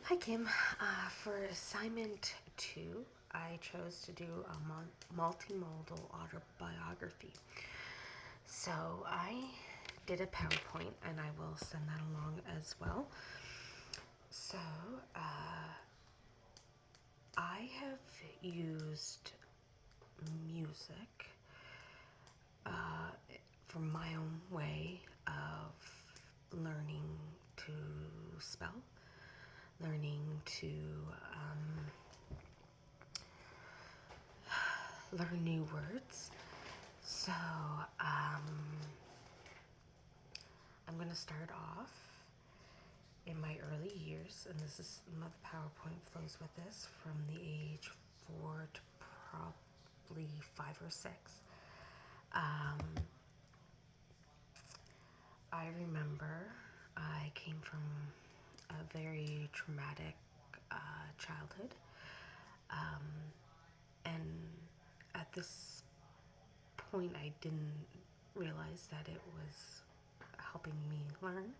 Hi Kim. For assignment 2, I chose to do a multimodal autobiography. So I did a PowerPoint and I will send that along as well. So I have used music for my own way of learning to spell, learning to learn new words. So I'm going to start off in my early years, and this is the PowerPoint flows with this from the age 4 to probably 5 or 6. Um, I remember I came from a very traumatic childhood, um, and at this point, I didn't realize that it was helping me learn.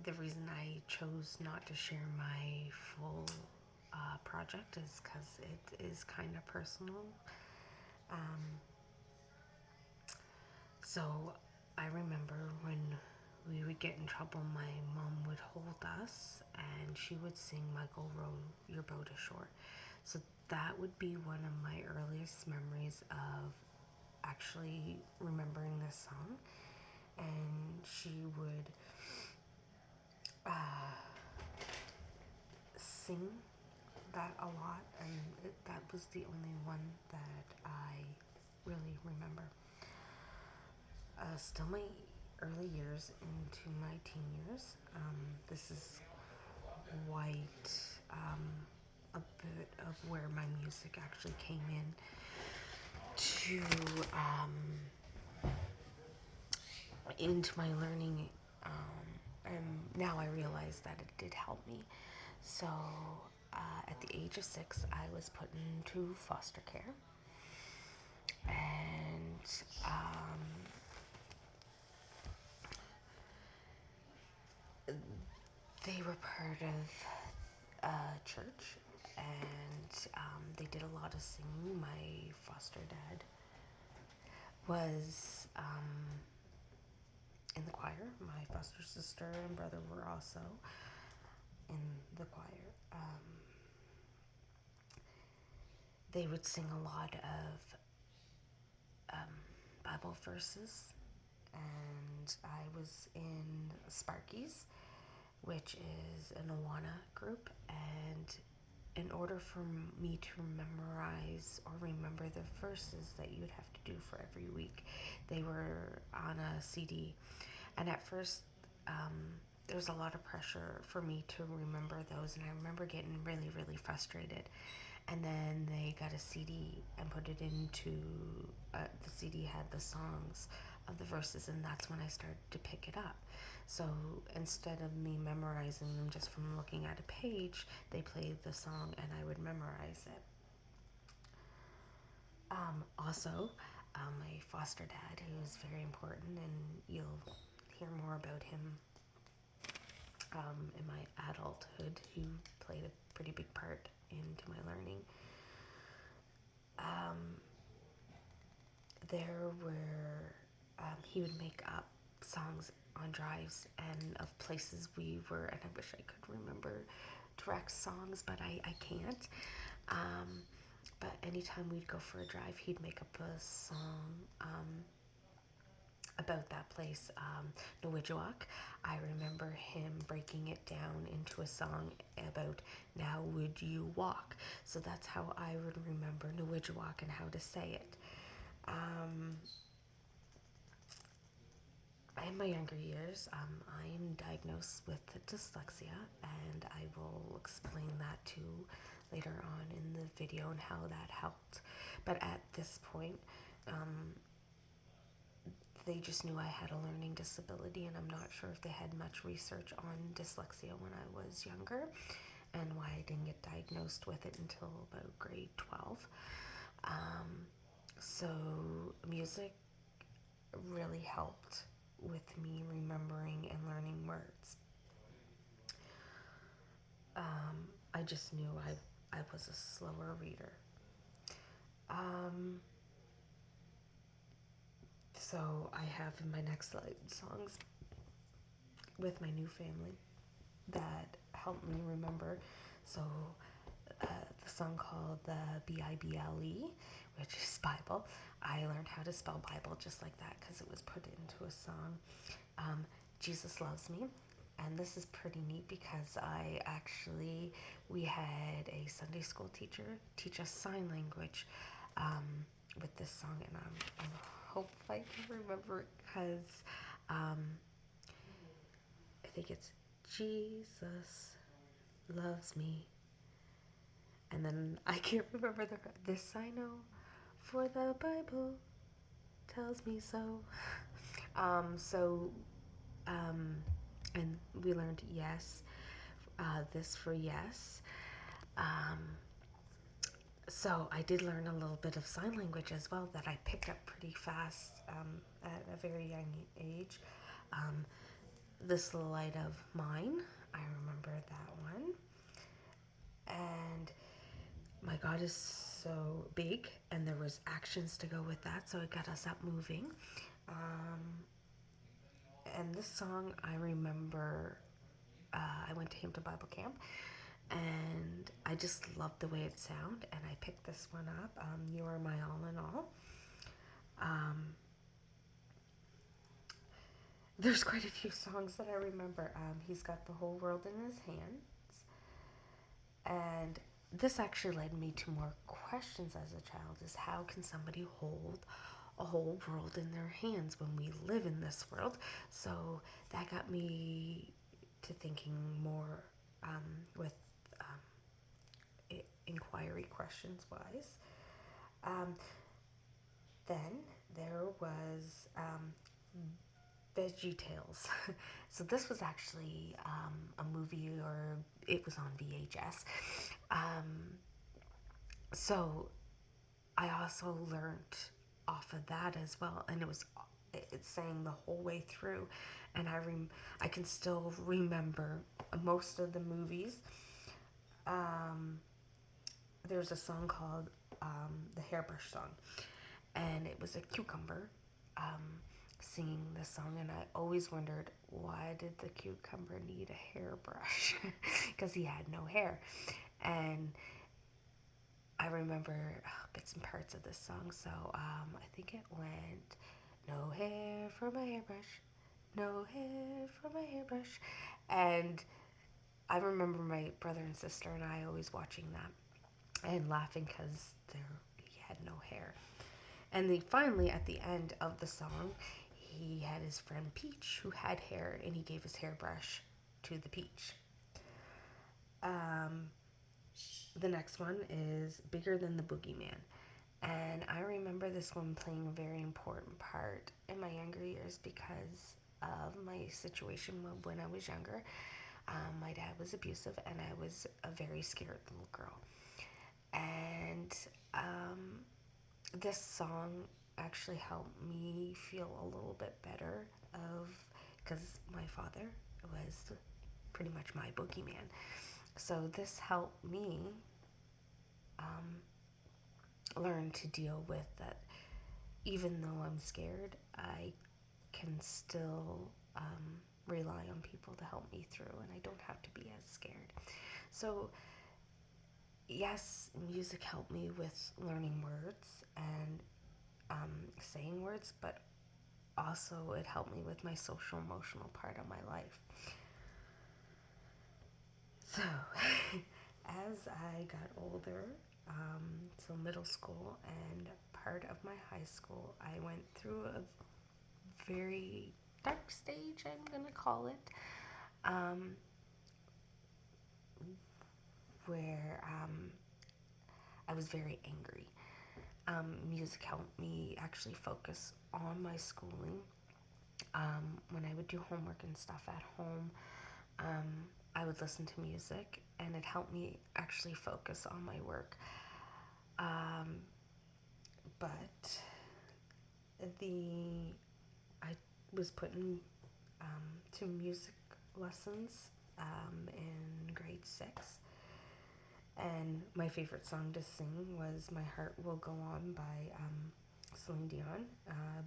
The reason I chose not to share my full project is because it is kind of personal. Um, so I remember when we would get in trouble, my mom would hold us and she would sing Michael Row Your Boat Ashore. So that would be one of my earliest memories of actually remembering this song. And she would sing that a lot, and that was the only one that I really remember. Still my early years into my teen years. This is quite a bit of where my music actually came in to into my learning, and now I realize that it did help me. So at the age of 6, I was put into foster care, and they were part of a church, and they did a lot of singing. My foster dad was in the choir. My foster sister and brother were also in the choir. They would sing a lot of Bible verses, and I was in Sparkies, which is an Awana group, and in order for me to memorize or remember the verses that you'd have to do for every week, they were on a CD. And at first, there was a lot of pressure for me to remember those, and I remember getting really, really frustrated. And then they got a CD and put it into the CD had the songs of the verses, and that's when I started to pick it up. So instead of me memorizing them just from looking at a page, they played the song and I would memorize it. Also, my foster dad, who is very important, and you'll hear more about him in my adulthood, who played a pretty big part into my learning. There were, he would make up songs on drives and of places we were, and I wish I could remember direct songs, but I can't. But anytime we'd go for a drive, he'd make up a song about that place, Nowidjawak. I remember him breaking it down into a song about Now Would You Walk. So that's how I would remember Nowidjawak and how to say it. In my younger years, I am diagnosed with dyslexia, and I will explain that too later on in the video and how that helped. But at this point, they just knew I had a learning disability, and I'm not sure if they had much research on dyslexia when I was younger and why I didn't get diagnosed with it until about grade 12. So music really helped with me remembering and learning words. I just knew I was a slower reader. Um, so I have in my next slide songs with my new family that helped me remember. So the song called the Bible, which is Bible. I learned how to spell Bible just like that because it was put into a song. Um, Jesus Loves Me. And this is pretty neat because we had a Sunday school teacher teach us sign language with this song, and I hope I can remember it because I think it's Jesus loves me. And then I can't remember this I know, for the Bible tells me so. So, and we learned yes, this for yes. Um, so I did learn a little bit of sign language as well that I picked up pretty fast at a very young age. Um, this Light of Mine, I remember that one. And my God is so big, and there was actions to go with that, so it got us up moving. And this song, I remember I went to Hampton Bible Camp, and I just loved the way it sounded, and I picked this one up. You Are My All in All. There's quite a few songs that I remember. He's Got the Whole World in His Hands, and this actually led me to more questions as a child: is how can somebody hold a whole world in their hands when we live in this world? So that got me to thinking more with inquiry questions wise. Then there was Veggie Tales. So this was actually a movie, or it was on VHS. So I also learned off of that as well, and it sang the whole way through, and I can still remember most of the movies. There's a song called the Hairbrush Song, and it was a cucumber singing this song, and I always wondered, why did the cucumber need a hairbrush? Because he had no hair. And I remember bits and parts of this song, so I think it went, no hair from a hairbrush, no hair from a hairbrush. And I remember my brother and sister and I always watching that and laughing because he had no hair. And then finally, at the end of the song, he had his friend Peach who had hair, and he gave his hairbrush to the Peach. The next one is Bigger Than the Boogeyman. And I remember this one playing a very important part in my younger years because of my situation when I was younger. My dad was abusive, and I was a very scared little girl. And this song actually helped me feel a little bit better because my father was pretty much my boogeyman. So this helped me learn to deal with that. Even though I'm scared, I can still rely on people to help me through, and I don't have to be as scared. So yes, music helped me with learning words and saying words, but also it helped me with my social emotional part of my life. So as I got older, so middle school and part of my high school, I went through a very dark stage, I'm gonna call it, where I was very angry. Music helped me actually focus on my schooling. When I would do homework and stuff at home, I would listen to music, and it helped me actually focus on my work. But I was put in to music lessons in grade 6, And my favorite song to sing was My Heart Will Go On by Celine Dion.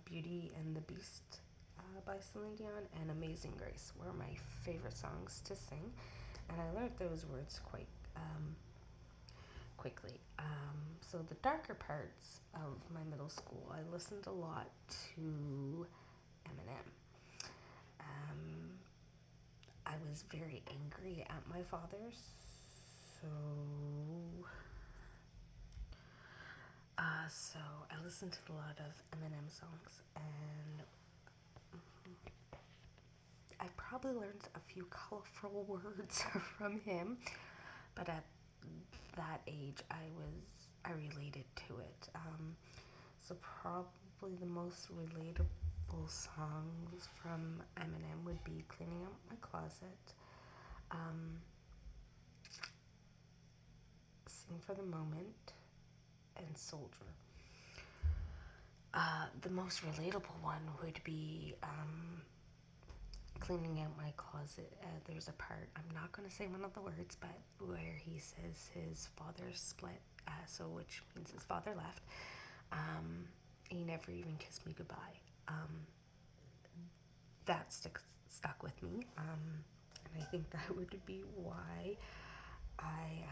Beauty and the Beast by Celine Dion and Amazing Grace were my favorite songs to sing. And I learned those words quite quickly. So the darker parts of my middle school, I listened a lot to Eminem. I was very angry at my father, so so I listened to a lot of Eminem songs, and I probably learned a few colorful words from him, but at that age, I related to it. So probably the most relatable songs from Eminem would be "Cleaning Out My Closet," "Sing for the Moment," and "Soldier." The most relatable one would be "Cleaning Out My Closet." There's a part, I'm not going to say one of the words, but where he says his father split, so which means his father left. He never even kissed me goodbye. That stuck with me, and I think that would be why I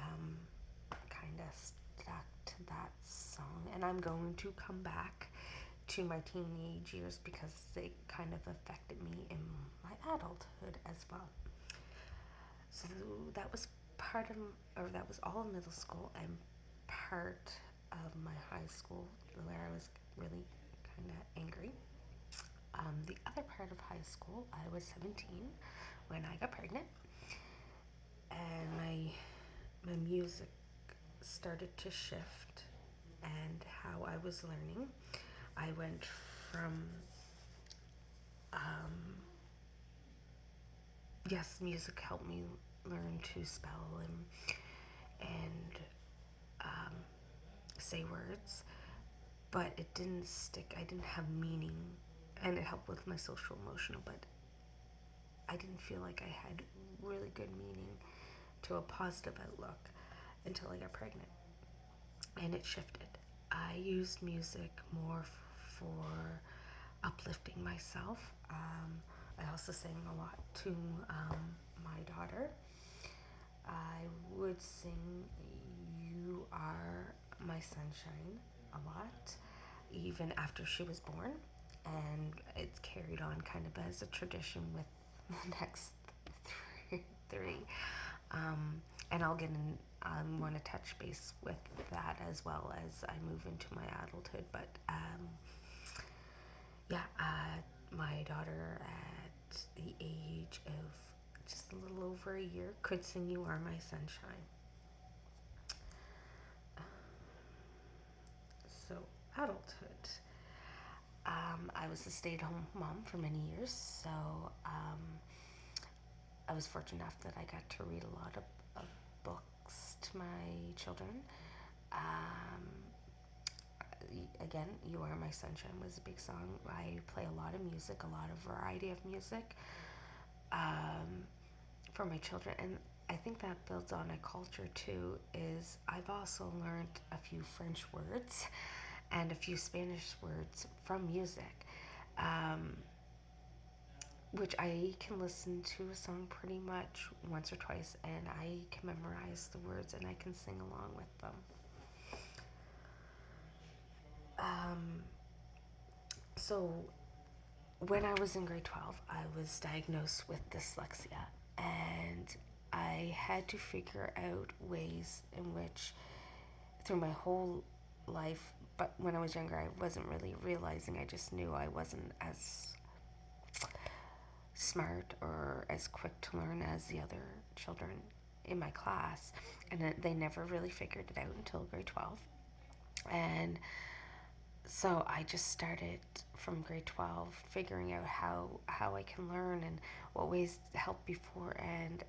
kind of stuck to that song. And I'm going to come back to my teenage years because they kind of affected me in my adulthood as well. So that was that was all middle school and part of my high school where I was really kind of angry. The other part of high school, I was 17 when I got pregnant, and my music started to shift and how I was learning. I went from yes, music helped me learn to spell and say words, but it didn't stick. I didn't have meaning, and it helped with my social emotional, but I didn't feel like I had really good meaning to a positive outlook until I got pregnant, and it shifted. I used music more for uplifting myself. I also sang a lot to my daughter. I would sing "You Are My Sunshine" a lot, even after she was born, and it's carried on kind of as a tradition with the next three. And I'll get in, I want to touch base with that as well as I move into my adulthood. But yeah, my daughter at the age of just a little over a year could sing "You Are My Sunshine." So, adulthood. I was a stay-at-home mom for many years, so I was fortunate enough that I got to read a lot of books to my children. Again, "You Are My Sunshine" was a big song. I play a lot of music, a lot of variety of music for my children, and I think that builds on a culture too. Is I've also learned a few French words and a few Spanish words from music, which I can listen to a song pretty much once or twice, and I can memorize the words and I can sing along with them. So when I was in grade 12, I was diagnosed with dyslexia, and I had to figure out ways in which, through my whole life, but when I was younger, I wasn't really realizing. I just knew I wasn't as smart or as quick to learn as the other children in my class, and they never really figured it out until grade 12. And so I just started from grade 12 figuring out how I can learn and what ways to help before, and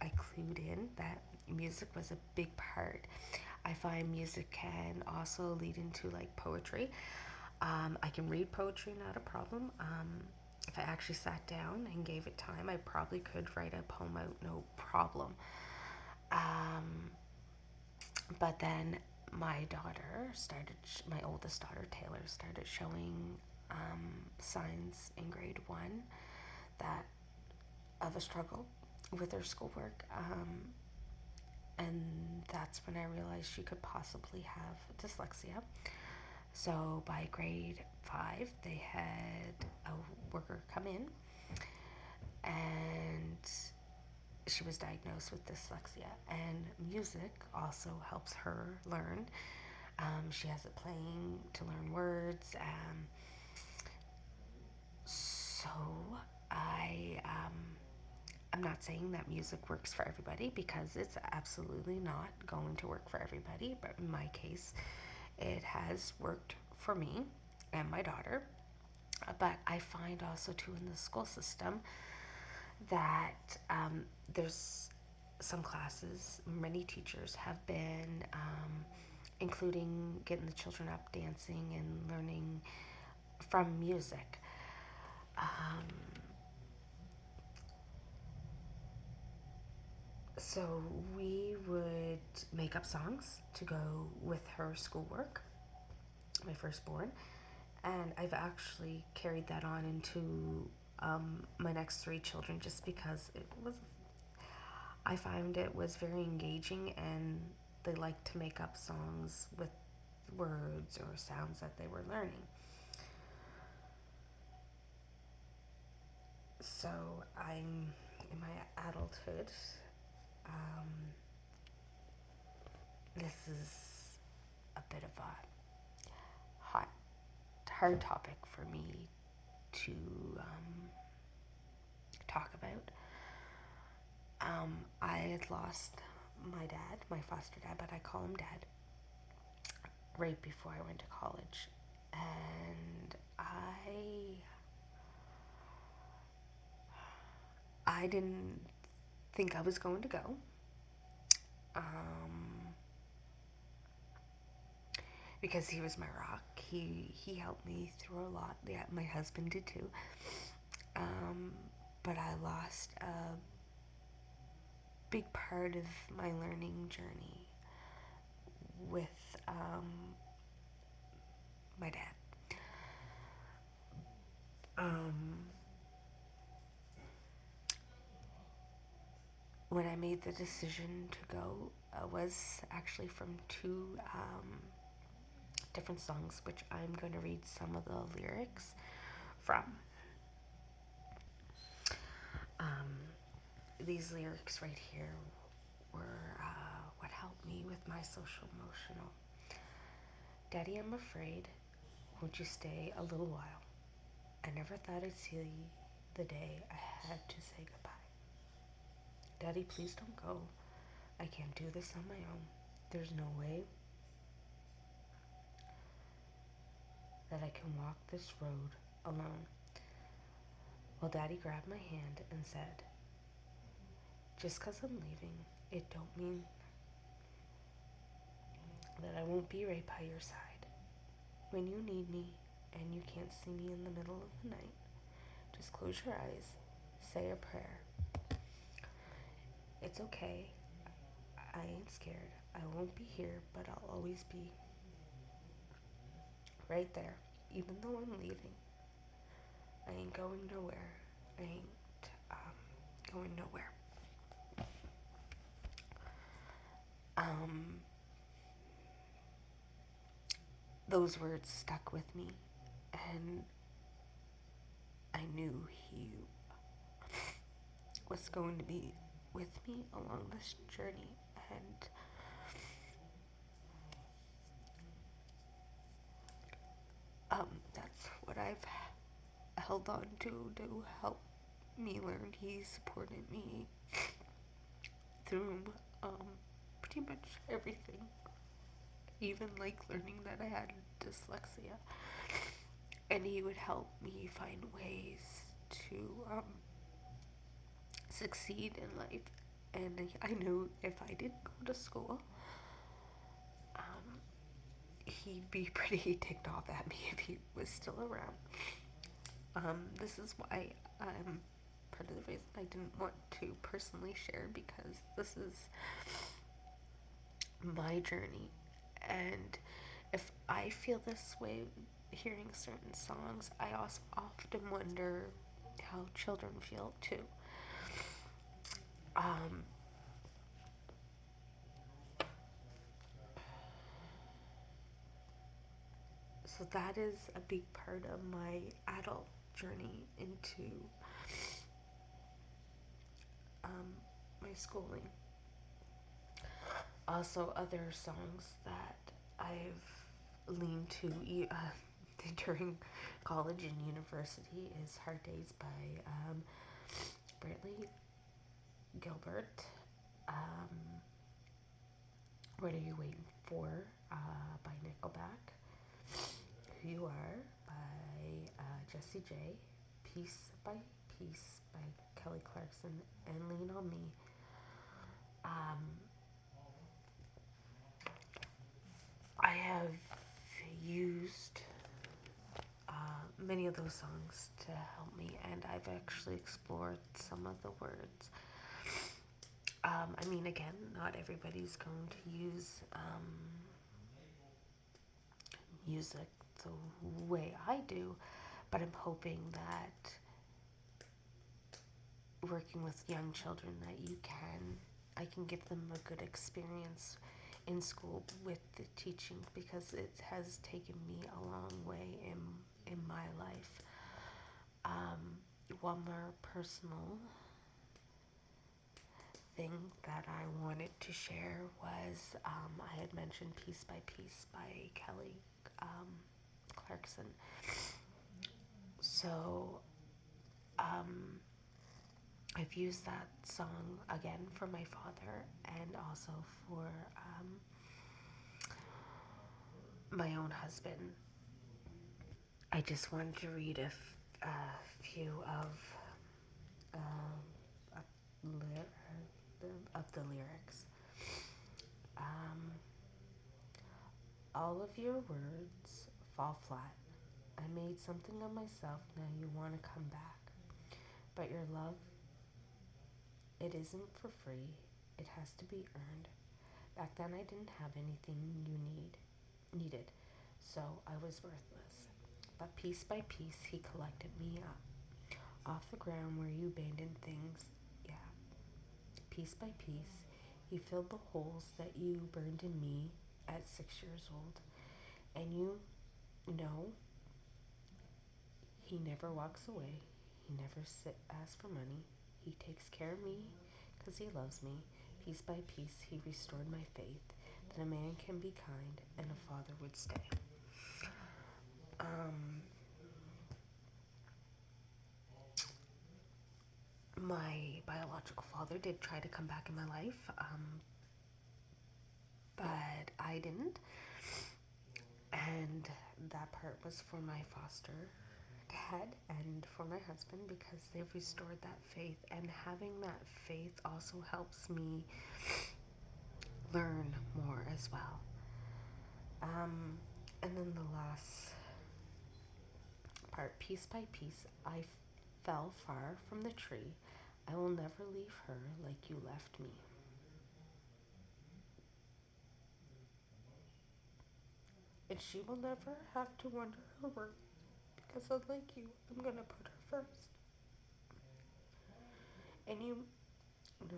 I clued in that music was a big part. I find music can also lead into like poetry. I can read poetry, not a problem. If I actually sat down and gave it time, I probably could write a poem out, no problem. But then my oldest daughter, Taylor, started showing signs in grade 1 that of a struggle with her schoolwork. And that's when I realized she could possibly have dyslexia. So by grade 5, they had a worker come in, and she was diagnosed with dyslexia. And music also helps her learn. She has it playing to learn words. So I'm not saying that music works for everybody, because it's absolutely not going to work for everybody. But in my case, it has worked for me and my daughter. But I find also too in the school system that there's some classes, many teachers have been including getting the children up dancing and learning from music. So we would make up songs to go with her schoolwork, my firstborn, and I've actually carried that on into my next 3 children, just because I found it was very engaging, and they like to make up songs with words or sounds that they were learning. So I'm in my adulthood. This is a bit of a hard topic for me to talk about. I had lost my dad, my foster dad, but I call him dad, right before I went to college. And I didn't think I was going to go. Because he was my rock. He helped me through a lot. Yeah, my husband did too. But I lost a big part of my learning journey with my dad. When I made the decision to go, was actually from 2 different songs, which I'm going to read some of the lyrics from. These lyrics right here were what helped me with my social emotional. Daddy, I'm afraid. Won't you stay a little while? I never thought I'd see the day I had to say goodbye. Daddy, please don't go. I can't do this on my own. There's no way that I can walk this road alone. Well, Daddy grabbed my hand and said, just 'cause I'm leaving, it don't mean that I won't be right by your side. When you need me and you can't see me in the middle of the night, just close your eyes, say a prayer. It's okay. I ain't scared. I won't be here, but I'll always be right there, even though I'm leaving. I ain't going nowhere. I ain't going nowhere. Those words stuck with me, and I knew he was going to be with me along this journey, and that's what I've held on to help me learn. He supported me through pretty much everything, even like learning that I had dyslexia, and he would help me find ways to succeed in life. And I knew if I didn't go to school, he'd be pretty ticked off at me if he was still around. This is why part of the reason I didn't want to personally share, because this is my journey. And if I feel this way hearing certain songs, I also often wonder how children feel too. Um, so that is a big part of my adult journey into um, my schooling. Also, other songs that I've leaned to during college and university is Hard Days by Brantley Gilbert. Um, what Are You Waiting For by Nickelback. Who You Are by Jessie J. Piece by Piece by Kelly Clarkson, and Lean on Me. Um, I have used many of those songs to help me, and I've actually explored some of the words. I mean, again, not everybody's going to use music the way I do, but I'm hoping that working with young children that I can give them a good experience in school with the teaching, because it has taken me a long way in my life. One more personal thing that I wanted to share was I had mentioned Piece by Piece by Kelly Clarkson. So I've used that song again for my father, and also for my own husband. I just wanted to read a few um, of the lyrics. Um, all of your words fall flat. I made something of myself, now you want to come back. But your love, it isn't for free, it has to be earned. Back then I didn't have anything you needed, so I was worthless. But piece by piece he collected me up, off the ground where you abandoned things. Yeah, piece by piece, he filled the holes that you burned in me at 6 years old. And you know, he never walks away. He never asks for money. He takes care of me because he loves me. Piece by piece, he restored my faith that a man can be kind and a father would stay. Um, my biological father did try to come back in my life, but I didn't. And that part was for my foster dad and for my husband, because they've restored that faith. And having that faith also helps me learn more as well. And then the last part, piece by piece, I fell far from the tree. I will never leave her like you left me. And she will never have to wonder her worth, because unlike you, I'm gonna put her first. And you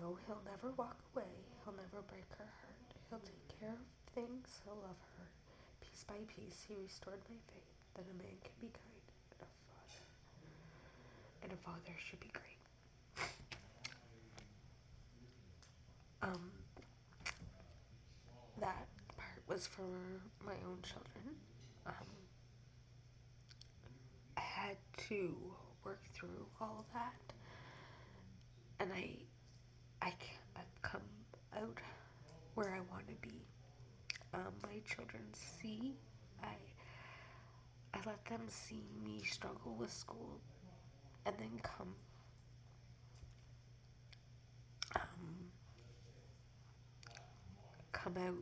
know he'll never walk away. He'll never break her heart. He'll take care of things. He'll love her. Piece by piece, he restored my faith that a man can be kind and a father should be great. Um, that part was for my own children. Um, I had to work through all of that, and I've come out where I want to be. My children see I I let them see me struggle with school, and then um, come out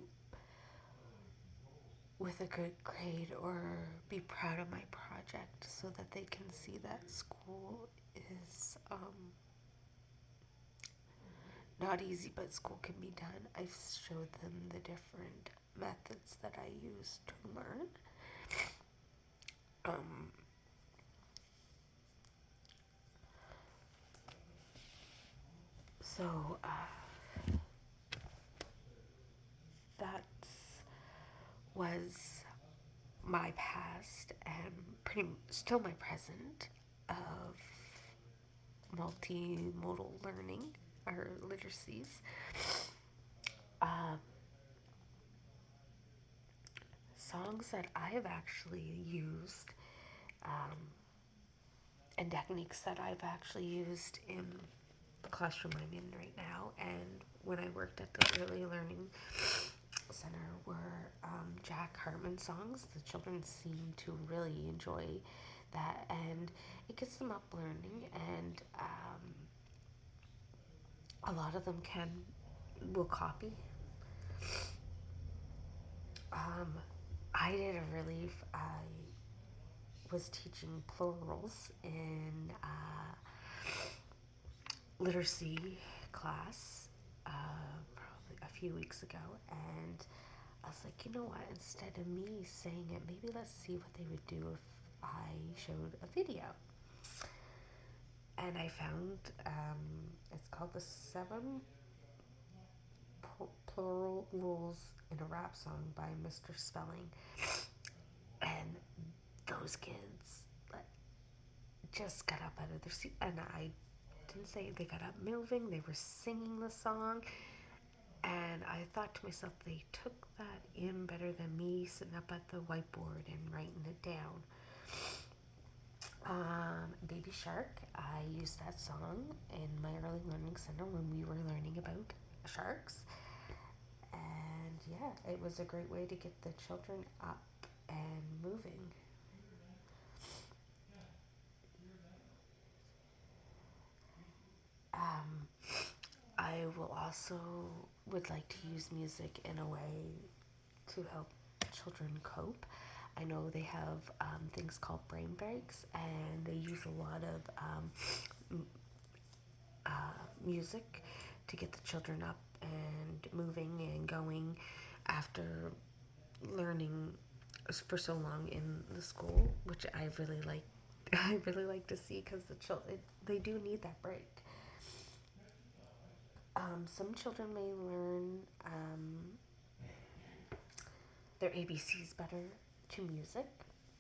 with a good grade or be proud of my project, so that they can see that school is not easy, but school can be done. I've showed them the different methods that I use to learn. So that was my past and pretty still my present of multimodal learning or literacies. Songs that I have actually used, and techniques that I've actually used in the classroom I'm in right now, and when I worked at the Early Learning Center, were Jack Hartman songs. The children seem to really enjoy that, and it gets them up learning, and a lot of them will copy. I did a relief. I was teaching plurals in literacy class probably a few weeks ago, and I was like, you know what, instead of me saying it, maybe let's see what they would do if I showed a video. And I found it's called the 7 Plural Rules in a Rap Song by Mr. Spelling. And those kids just got up out of their seat, and I didn't say they got up moving, they were singing the song. And I thought to myself, they took that in better than me sitting up at the whiteboard and writing it down. Baby Shark, I used that song in my early learning center when we were learning about sharks. And yeah, it was a great way to get the children up and moving. I will also would like to use music in a way to help children cope. I know they have things called brain breaks, and they use a lot of music to get the children up and moving and going after learning for so long in the school, which I really like. I really like to see, because the children, they do need that break. Some children may learn their ABCs better to music,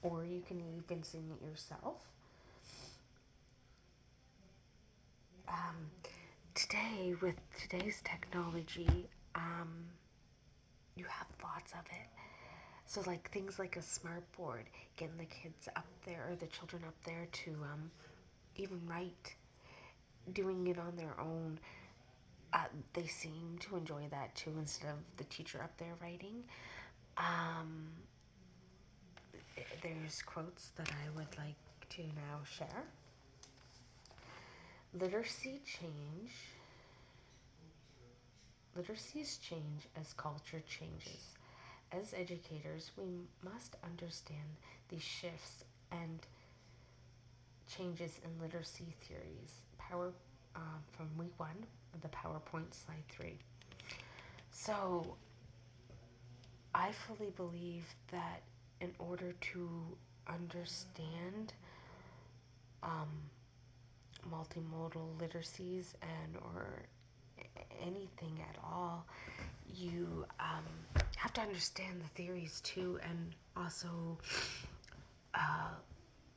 or you can even sing it yourself. Today, with today's technology, you have lots of it. So, like things like a smart board, getting the kids up there, or the children up there to even write, doing it on their own. They seem to enjoy that too, instead of the teacher up there writing. There's quotes that I would like to now share. Literacies change as culture changes. As educators, we must understand these shifts and changes in literacy theories. From week 1, the PowerPoint slide 3. So, I fully believe that in order to understand multimodal literacies and or anything at all, you have to understand the theories too, and also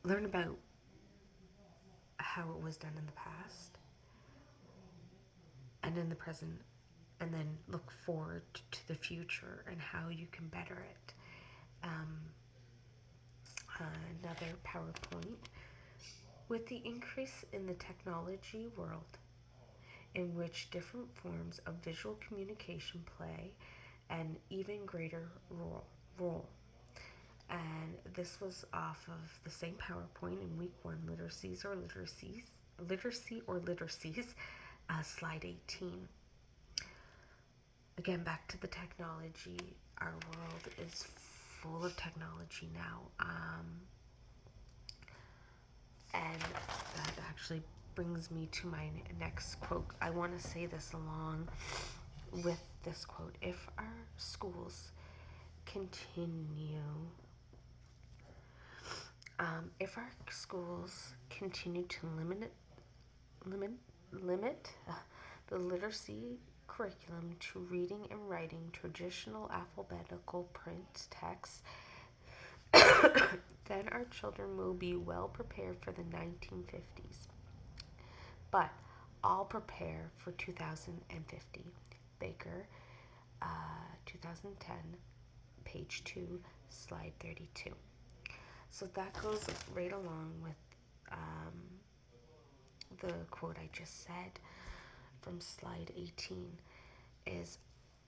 learn about how it was done in the past and in the present, and then look forward to the future and how you can better it. Another PowerPoint. With the increase in the technology world, in which different forms of visual communication play an even greater role. And this was off of the same PowerPoint in week 1, literacy or literacies, slide 18. Again, back to the technology. Our world is full of technology now. And that actually brings me to my next quote. I want to say this along with this quote. If our schools continue to limit, limit the literacy curriculum to reading and writing traditional alphabetical print texts, then our children will be well prepared for the 1950s. But all prepare for 2050. Baker, 2010, page 2, slide 32. So that goes right along with the quote I just said from slide 18 is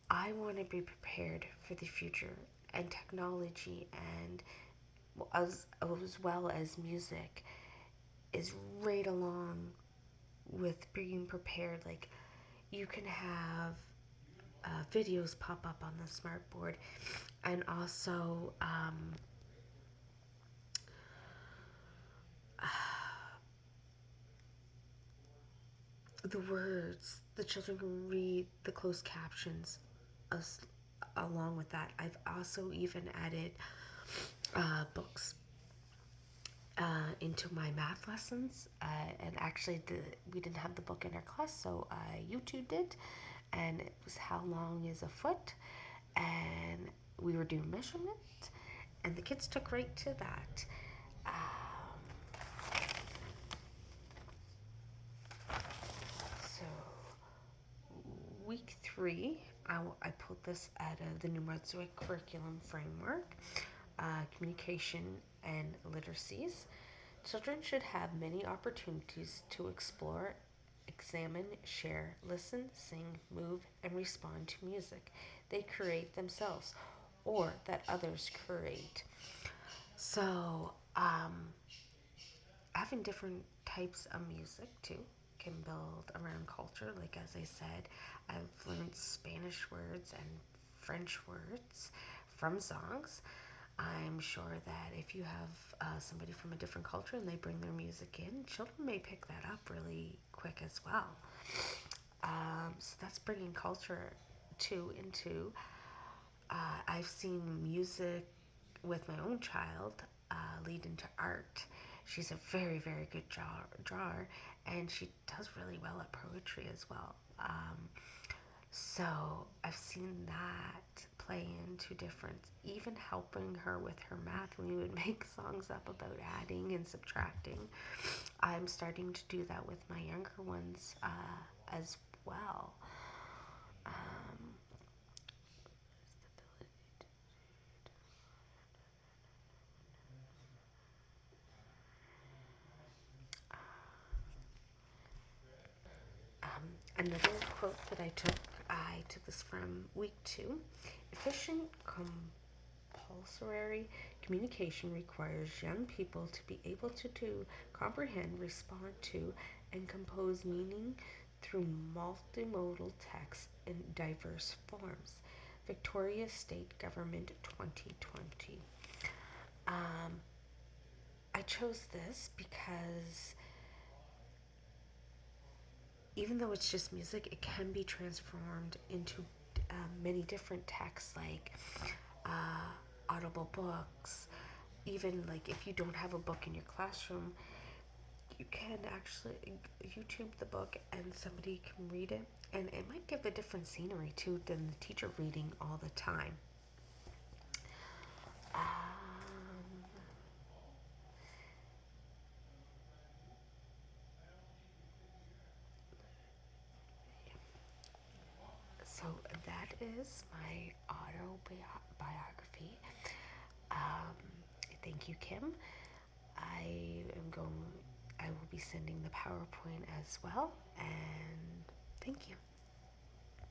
I want to be prepared for the future, and technology and as well as music is right along with being prepared. Like you can have videos pop up on the smart board, and also the words, the children can read the closed captions as, along with that. I've also even added books into my math lessons, and actually we didn't have the book in our class, so I YouTubed it, and it was How Long is a Foot, and we were doing measurement, and the kids took right to that. So week 3, I pulled this out of the New Brunswick Curriculum Framework, Communication and Literacies. Children should have many opportunities to explore, examine, share, listen, sing, move, and respond to music they create themselves or that others create. So, having different types of music too can build around culture. Like as I said, I've learned Spanish words and French words from songs. I'm sure that if you have somebody from a different culture and they bring their music in, children may pick that up really quick as well. So that's bringing culture too into. I've seen music with my own child lead into art. She's a very, very good drawer, and she does really well at poetry as well. So I've seen that play into different, even helping her with her math when we would make songs up about adding and subtracting. I'm starting to do that with my younger ones as well. Another quote that I took this from week 2. Efficient compulsory communication requires young people to be able to comprehend, respond to, and compose meaning through multimodal text in diverse forms. Victoria State Government 2020. I chose this because even though it's just music, it can be transformed into many different texts, like audible books. Even like if you don't have a book in your classroom, you can actually YouTube the book and somebody can read it, and it might give a different scenery too than the teacher reading all the time. So that is my autobiography. Thank you, Kim. I will be sending the PowerPoint as well, and thank you.